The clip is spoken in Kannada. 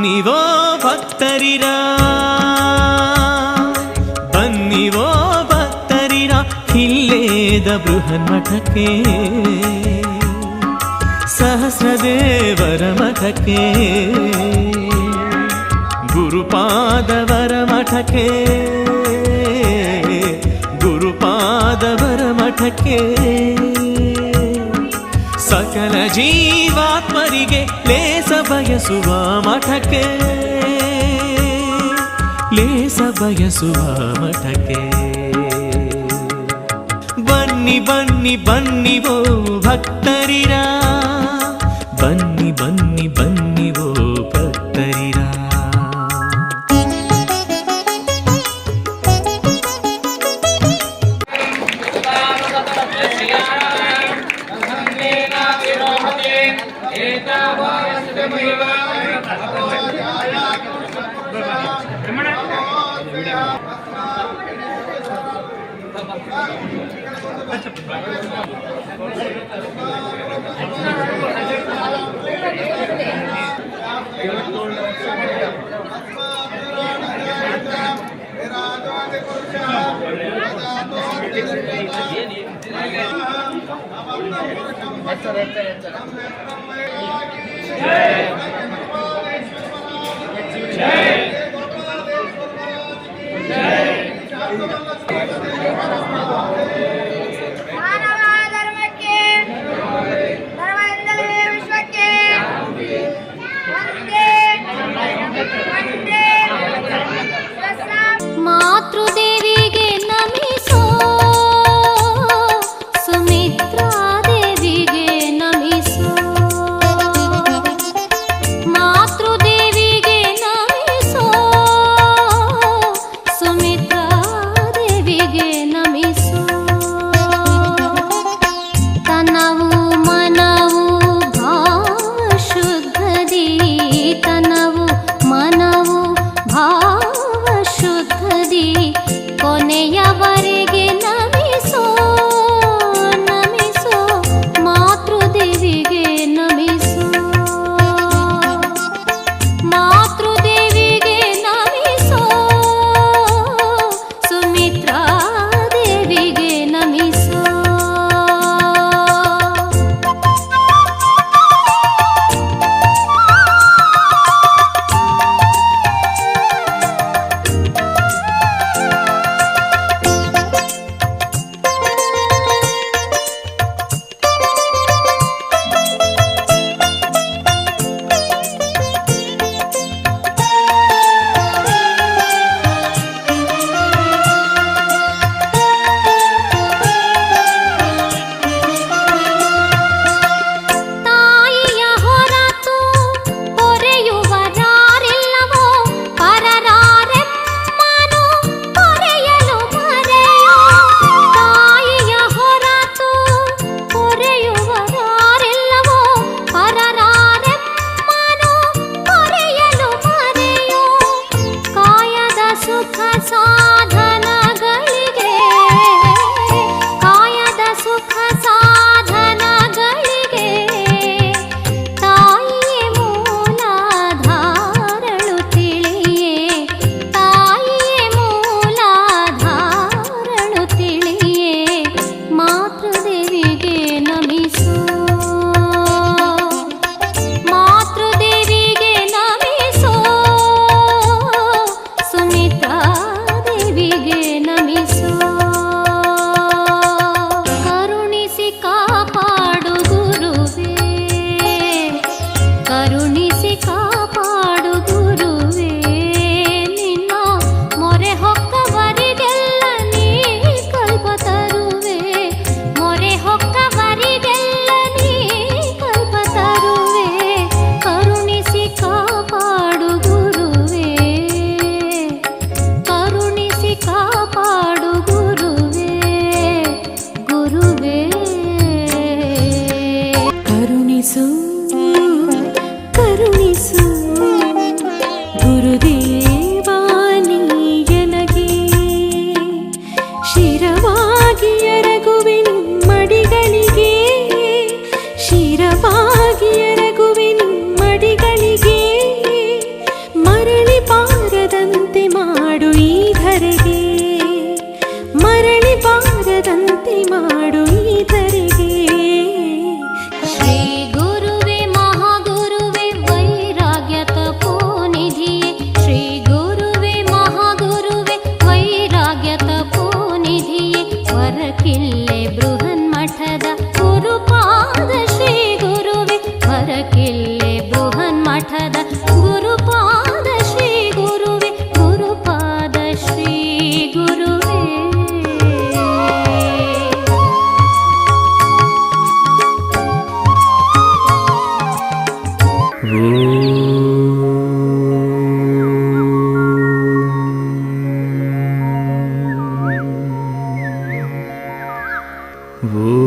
ಬನ್ನಿವೋ ಭಕ್ತರಿರ, ಬನ್ನಿವೋ ಭಕ್ತರಿರ ಹಿಲ್ಲೇದ ಬೃಹನ್ಮಠಕ್ಕೆ, ಸಹಸ್ರದೇವರ ಮಠಕ್ಕೆ, ಗುರುಪಾದವರ ಮಠಕ್ಕೆ, ಗುರುಪಾದವರ ಮಠಕ್ಕೆ. ಸಕಲ ಜೀವಾತ್ಮರಿಗೆ ಲೇಸ ಬಯಸುವ ಮಠಕ್ಕೆ, ಲೇಸ ಬಯಸುವ ಮಠಕ್ಕೆ. ಬನ್ನಿ ಬನ್ನಿ ಬನ್ನಿವೋ ಭಕ್ತರಿರ, ಬನ್ನಿ ಬನ್ನಿ ಬನ್ನಿವೋ ಭಕ್ತರಿರ. ಮಾನವ ಧರ್ಮಕ್ಕೆ ಧರ್ಮದಿಂದಲೇ ವಿಶ್ವಕ್ಕೆ ಒಂದೇ ಒಂದೇ ಮಾತೃದೇವಿಗೆ ನಮಿಸೋ, ಸುಮಿತ್ರಾದೇವಿಗೆ ನಮಿಸೋ, ಮಾತೃದೇವಿಗೆ ನಮಿಸೋ, ಉಳಿದಂತೆ ಮಾಡು ಈ ಧರೆಗೆ, ಮರಳಿ ಬಾರದಂತೆ ಮಾಡು ಈ ಧರೆಗೆ. ಶ್ರೀ ಗುರುವೆ ಮಹಾಗುರುವೆ ವೈರಾಗ್ಯ ತಪೋನಿಧಿಯೇ, ಶ್ರೀ ಗುರುವೆ ಮಹಾಗುರುವೆ ವೈರಾಗ್ಯ ತಪೋನಿಧಿಯೇ, ವರಕಿಲ್ಲೆ ಬೃಹನ್ಮಠದ ಗುರುಪಾದ ಶ್ರೀ ಗುರುವೆ, ವರಕಿಲ್ಲೆ ಬೃಹನ್ಮಠದ ಗುರುಪಾದ ಶ್ರೀ ಗುರುವೆ, ಗುರುಪಾದ ಶ್ರೀ ಗುರುವೇ. ಓ